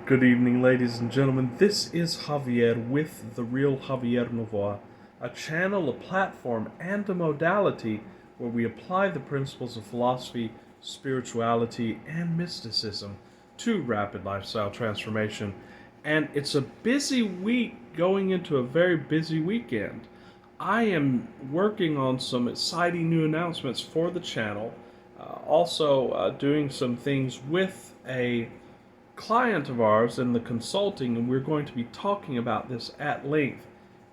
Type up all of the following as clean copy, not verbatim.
Good evening, ladies and gentlemen. This is Javier with The Real Javier Novoa, a channel, a platform, and a modality where we apply the principles of philosophy, spirituality, and mysticism to rapid lifestyle transformation. And it's a busy week going into a very busy weekend. I am working on some exciting new announcements for the channel, also doing some things with a client of ours in the consulting, and we're going to be talking about this at length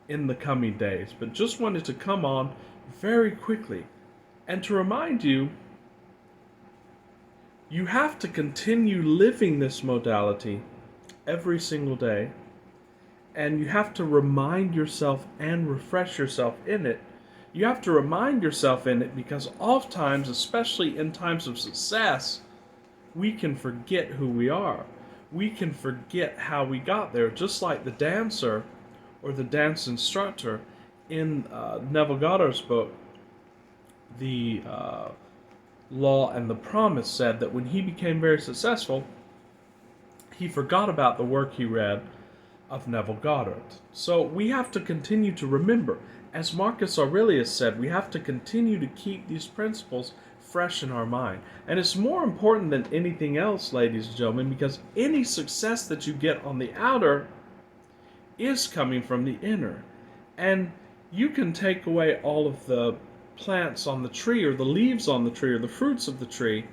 in the coming days. But just wanted to come on very quickly and to remind you, you have to continue living this modality every single day, and you have to remind yourself and refresh yourself in it. You have to remind yourself in it because oftentimes, especially in times of success, we can forget who we are. We can forget how we got there, just like the dancer or the dance instructor in Neville Goddard's book, The Law and the Promise, said that when he became very successful, he forgot about the work he read of Neville Goddard. So we have to continue to remember, as Marcus Aurelius said, we have to continue to keep these principles fresh in our mind. And it's more important than anything else, ladies and gentlemen, because any success that you get on the outer is coming from the inner. And you can take away all of the plants on the tree, or the leaves on the tree, or the fruits of the tree,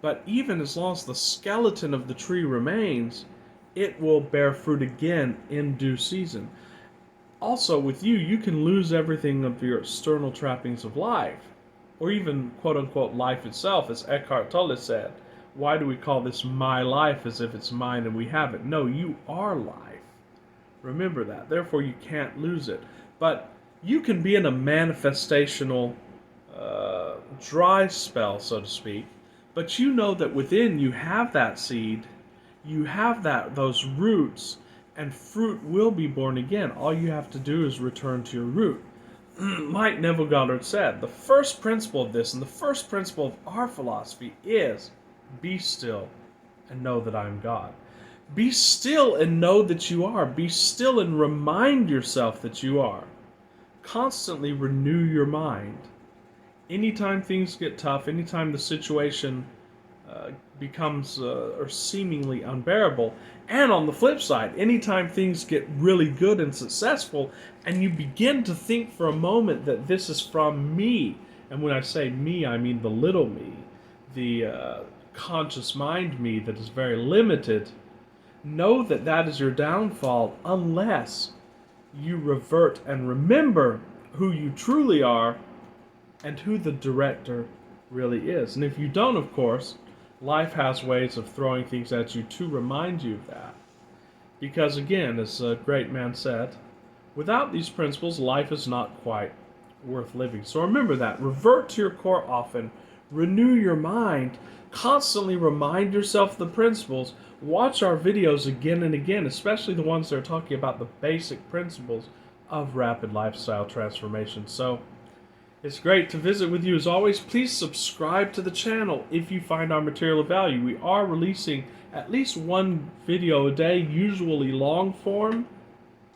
but even as long as the skeleton of the tree remains, it will bear fruit again in due season. Also, with you, you can lose everything of your external trappings of life, or even quote-unquote life itself, as Eckhart Tolle said. Why do we call this my life as if it's mine and we have it? No, you are life. Remember that. Therefore, you can't lose it. But you can be in a manifestational dry spell, so to speak, but you know that within you have that seed, you have those roots, and fruit will be born again. All you have to do is return to your root. Like Neville Goddard said, the first principle of this, and the first principle of our philosophy, is be still and know that I am God. Be still and know that you are. Be still and remind yourself that you are. Constantly renew your mind. Anytime things get tough, anytime the situation becomes or seemingly unbearable, and on the flip side, anytime things get really good and successful, and you begin to think for a moment that this is from me, and when I say me, I mean the little me, the conscious mind me that is very limited, know that that is your downfall unless you revert and remember who you truly are and who the director really is. And if you don't, of course, life has ways of throwing things at you to remind you of that. Because again, as a great man said, without these principles, life is not quite worth living. So remember that. Revert to your core often. Renew your mind. Constantly remind yourself of the principles. Watch our videos again and again, especially the ones that are talking about the basic principles of rapid lifestyle transformation. So it's great to visit with you as always. Please subscribe to the channel if you find our material of value. We are releasing at least one video a day, usually long form,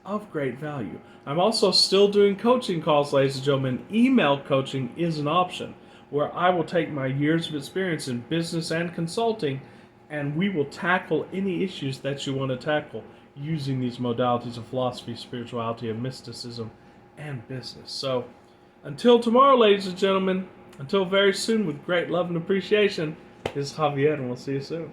of great value. I'm also still doing coaching calls, ladies and gentlemen. Email coaching is an option where I will take my years of experience in business and consulting, and we will tackle any issues that you want to tackle using these modalities of philosophy, spirituality, and mysticism and business. So until tomorrow, ladies and gentlemen, until very soon, with great love and appreciation, this is Javier, and we'll see you soon.